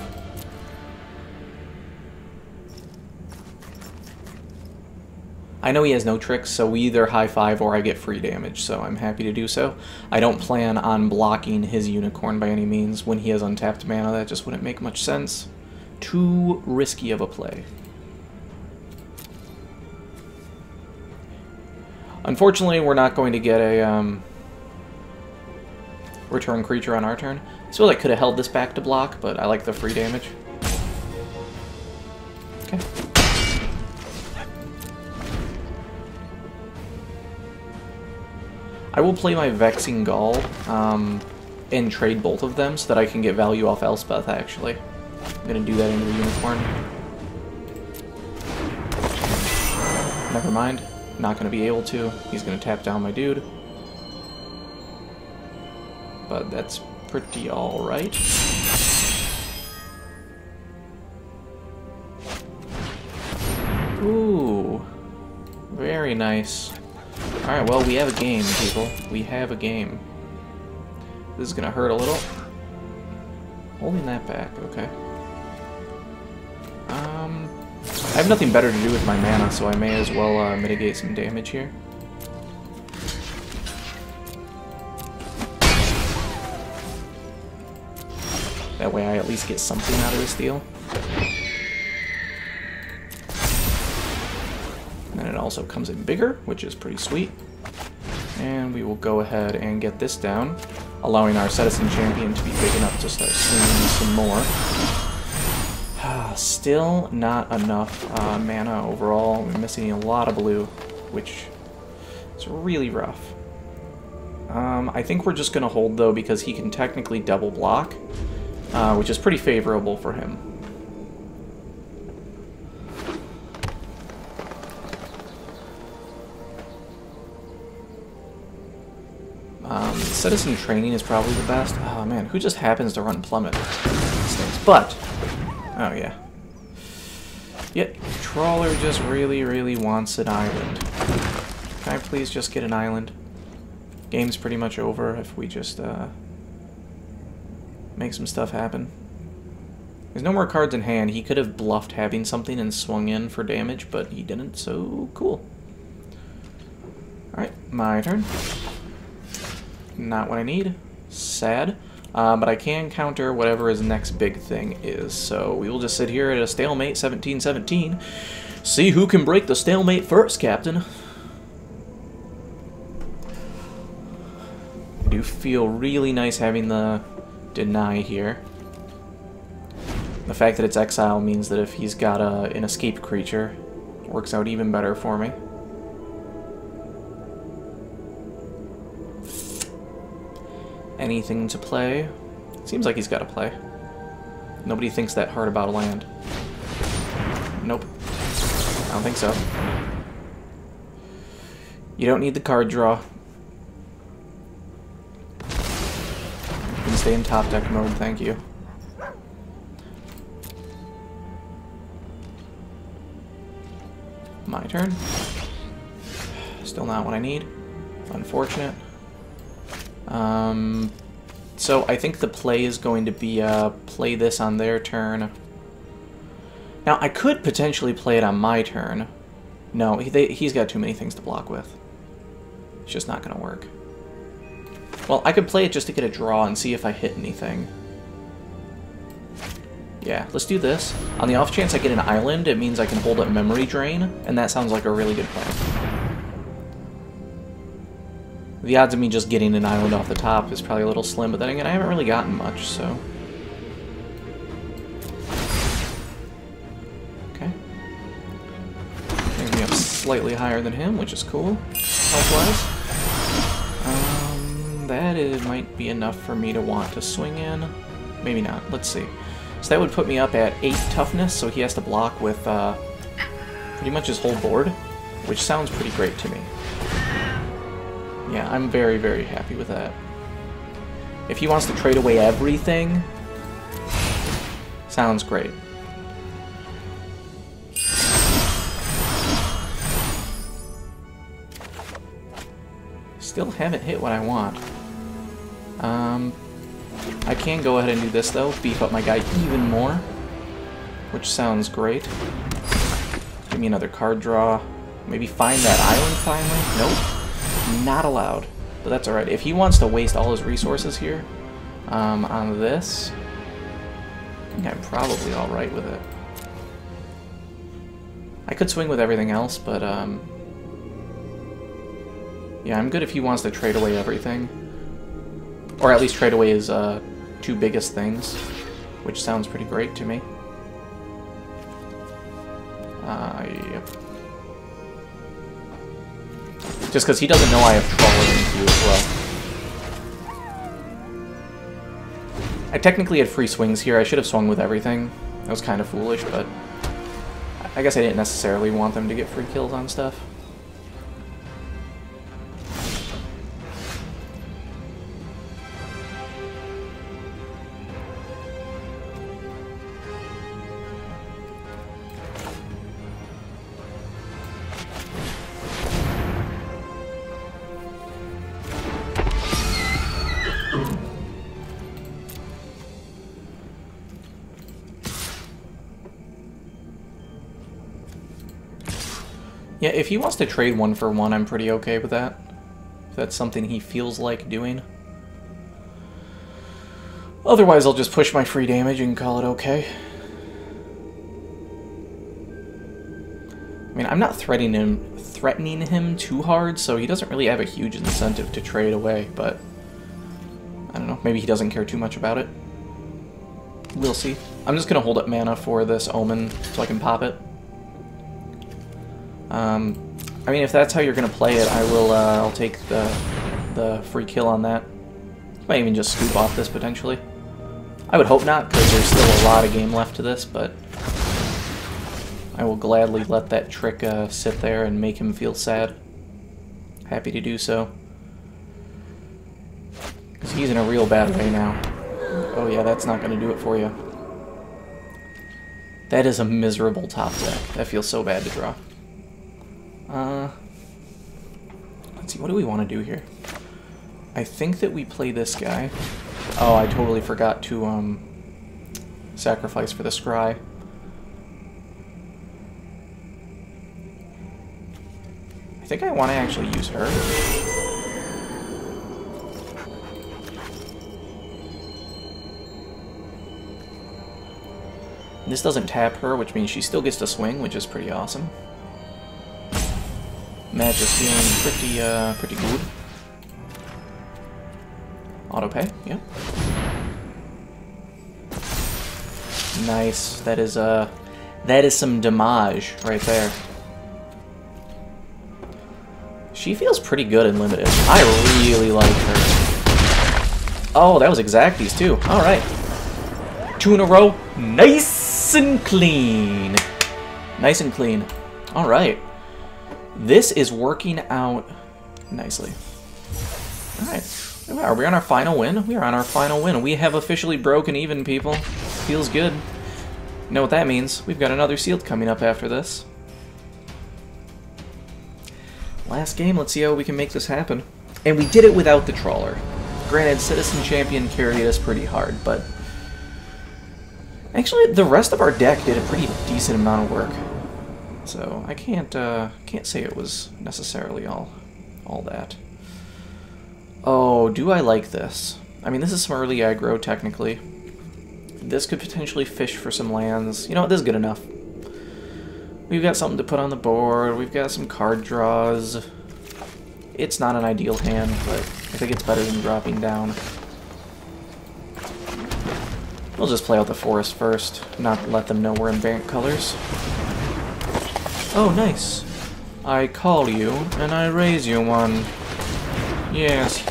I know he has no tricks, so we either high-five or I get free damage, so I'm happy to do so. I don't plan on blocking his unicorn by any means. When he has untapped mana, that just wouldn't make much sense. Too risky of a play. Unfortunately, we're not going to get a return creature on our turn. I feel like I could have held this back to block, but I like the free damage. Okay. I will play my Vexing Gall and trade both of them so that I can get value off Elspeth, actually. I'm going to do that into the Unicorn. Never mind. Not going to be able to. He's going to tap down my dude. But that's pretty alright. Ooh. Very nice. Alright, well, we have a game, people. We have a game. This is going to hurt a little. Holding that back, okay. I have nothing better to do with my mana, so I may as well mitigate some damage here. That way I at least get something out of this deal. And then it also comes in bigger, which is pretty sweet. And we will go ahead and get this down, allowing our Citizen Champion to be big enough to start swinging some more. Still not enough mana overall. We're missing a lot of blue, which is really rough. I think we're just going to hold, though, because he can technically double block, which is pretty favorable for him. Citizen Training is probably the best. Oh man, who just happens to run Plummet? But, oh yeah. Yep, Trawler just really wants an island. Can I please just get an island? Game's pretty much over if we just make some stuff happen. There's no more cards in hand. He could have bluffed having something and swung in for damage, but he didn't, so cool. Alright, my turn. Not what I need. Sad. But I can counter whatever his next big thing is. So we will just sit here at a stalemate, 17-17. See who can break the stalemate first, Captain. I do feel really nice having the deny here. The fact that it's exile means that if he's got an escape creature, it works out even better for me. Anything to play? Seems like he's got to play. Nobody thinks that hard about a land. Nope. I don't think so. You don't need the card draw. You can stay in top deck mode, thank you. My turn. Still not what I need. Unfortunate. So I think the play is going to be play this on their turn. Now I could potentially play it on my turn. No, he's got too many things to block with. It's just not going to work. Well, I could play it just to get a draw and see if I hit anything. Yeah, let's do this. On the off chance I get an island, it means I can hold up Memory Drain, and that sounds like a really good plan. The odds of me just getting an island off the top is probably a little slim, but then again, I haven't really gotten much, so... Okay. Maybe up slightly higher than him, which is cool, health-wise. That might be enough for me to want to swing in. Maybe not. Let's see. So that would put me up at 8 toughness, so he has to block with pretty much his whole board, which sounds pretty great to me. Yeah, I'm very happy with that. If he wants to trade away everything, sounds great. Still haven't hit what I want. I can go ahead and do this, though. Beef up my guy even more. Which sounds great. Give me another card draw. Maybe find that island finally? Nope. Not allowed. But that's alright. If he wants to waste all his resources here on this, I think I'm probably alright with it. I could swing with everything else, but yeah, I'm good if he wants to trade away everything. Or at least trade away his two biggest things, which sounds pretty great to me. Yep. Just because he doesn't know I have Trawler into as well. I technically had free swings here. I should have swung with everything. That was kind of foolish, but I guess I didn't necessarily want them to get free kills on stuff. Yeah, if he wants to trade 1 for 1, I'm pretty okay with that. If that's something he feels like doing. Otherwise, I'll just push my free damage and call it okay. I mean, I'm not threatening him too hard, so he doesn't really have a huge incentive to trade away, but I don't know, maybe he doesn't care too much about it. We'll see. I'm just gonna hold up mana for this Omen so I can pop it. I mean, if that's how you're gonna play it, I will. I'll take the free kill on that. Might even just scoop off this potentially. I would hope not, because there's still a lot of game left to this, but I will gladly let that trick sit there and make him feel sad. Happy to do so. Because he's in a real bad way now. Oh yeah, that's not gonna do it for you. That is a miserable top deck. That feels so bad to draw. Let's see, what do we want to do here? I think that we play this guy. Oh, I totally forgot to, sacrifice for the scry. I think I want to actually use her. This doesn't tap her, which means she still gets to swing, which is pretty awesome. Match is feeling pretty good. Auto pay, yep. Nice. That is some damage right there. She feels pretty good in limited. I really like her. Oh, that was exacties too. All right, 2 in a row. Nice and clean. Nice and clean. All right. This is working out nicely. Alright. Are we on our final win? We are on our final win. We have officially broken even, people. Feels good. You know what that means? We've got another sealed coming up after this. Last game, let's see how we can make this happen. And we did it without the Trawler. Granted, Citizen Champion carried us pretty hard, but actually, the rest of our deck did a pretty decent amount of work. So I can't say it was necessarily all that. Oh, do I like this? I mean, this is some early aggro, technically. This could potentially fish for some lands. You know what, this is good enough. We've got something to put on the board, we've got some card draws. It's not an ideal hand, but I think it's better than dropping down. We'll just play out the forest first, not let them know we're in Bank colors. Oh, nice. I call you, and I raise you one. Yes.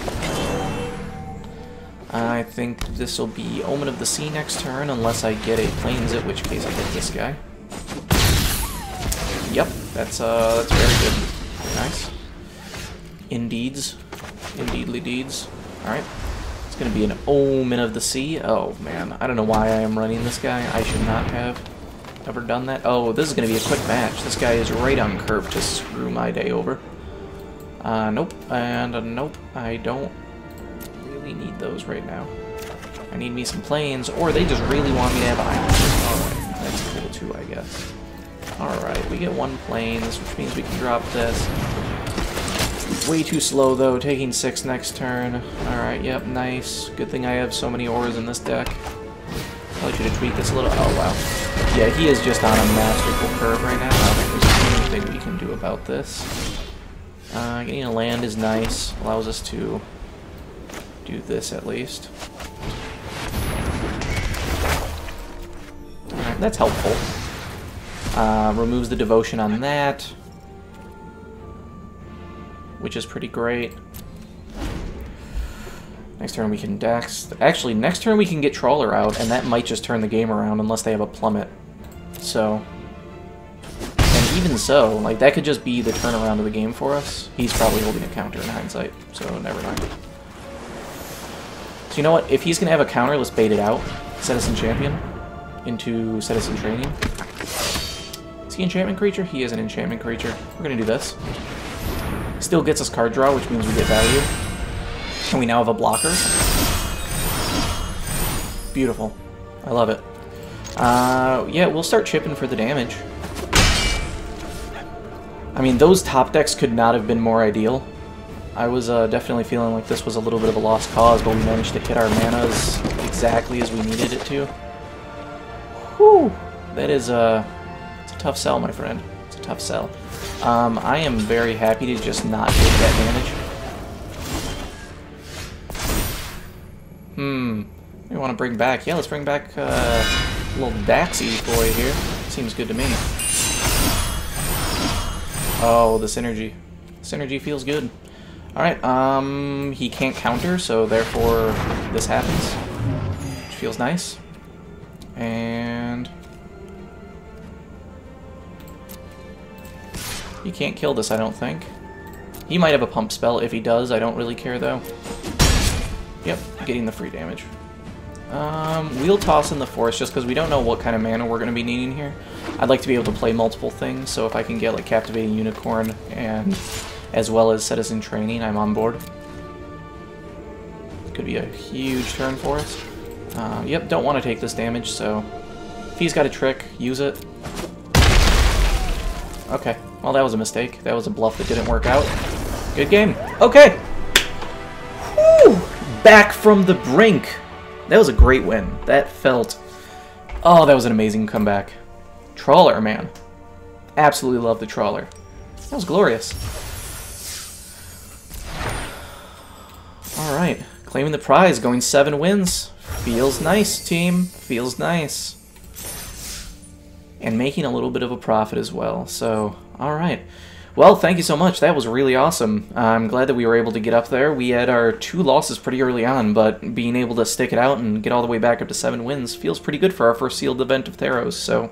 I think this will be Omen of the Sea next turn, unless I get a Plains, in which case I get this guy. Yep, that's very good. Very nice. Indeeds. Indeedly deeds. Alright. It's gonna be an Omen of the Sea. Oh, man. I don't know why I am running this guy. I should not have ever done that. Oh, this is going to be a quick match. This guy is right on curve to screw my day over. Nope, and nope. I don't really need those right now. I need me some planes, or they just really want me to have islands. Alright, that's cool too, I guess. Alright, we get 1 planes, which means we can drop this. Way too slow, though, taking 6 next turn. Alright, yep, nice. Good thing I have so many ores in this deck. Probably should have tweaked this a little. Oh, wow. Yeah, he is just on a masterful curve right now. I don't think there's anything we can do about this. Getting a land is nice. Allows us to do this, at least. Alright, that's helpful. Removes the devotion on that, which is pretty great. Next turn we can Dex. Actually, next turn we can get Trawler out, and that might just turn the game around unless they have a plummet. So, and even so, like, that could just be the turnaround of the game for us. He's probably holding a counter in hindsight, so never mind. So you know what? If he's going to have a counter, let's bait it out. Citizen Champion into Citizen Training. Is he enchantment creature? He is an enchantment creature. We're going to do this. Still gets us card draw, which means we get value. And we now have a blocker. Beautiful. I love it. Yeah, we'll start chipping for the damage. I mean, those top decks could not have been more ideal. I was definitely feeling like this was a little bit of a lost cause, but we managed to hit our manas exactly as we needed it to. Whew! That is it's a tough sell, my friend. It's a tough sell. I am very happy to just not take that damage. We want to bring back... Yeah, let's bring back little Daxy boy here. Seems good to me. Oh, the synergy. Synergy feels good. Alright, he can't counter, so therefore this happens. Which feels nice. And... he can't kill this, I don't think. He might have a pump spell. If he does, I don't really care, though. Yep, getting the free damage. We'll toss in the Force just because we don't know what kind of mana we're going to be needing here. I'd like to be able to play multiple things, so if I can get like Captivating Unicorn and as well as Citizen Training, I'm on board. Could be a huge turn for us. Yep, don't want to take this damage, so if he's got a trick, use it. Okay, well that was a mistake. That was a bluff that didn't work out. Good game. Okay! Whew! Back from the brink! That was a great win. That felt... oh, that was an amazing comeback. Trawler, man. Absolutely love the Trawler. That was glorious. Alright, claiming the prize, going 7 wins. Feels nice, team. Feels nice. And making a little bit of a profit as well, so, alright. Well, thank you so much. That was really awesome. I'm glad that we were able to get up there. We had our 2 losses pretty early on, but being able to stick it out and get all the way back up to 7 wins feels pretty good for our first sealed event of Theros. So,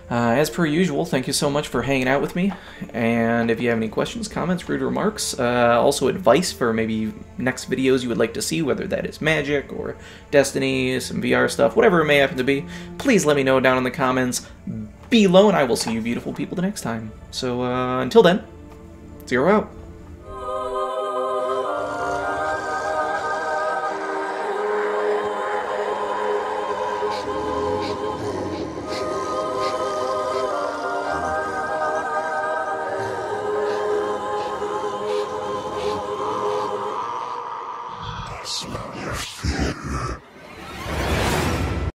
as per usual, thank you so much for hanging out with me. And if you have any questions, comments, rude remarks, also advice for maybe next videos you would like to see, whether that is Magic or Destiny, some VR stuff, whatever it may happen to be, please let me know down in the comments below, and I will see you beautiful people the next time. So, until then, 0 out. Smell your fear.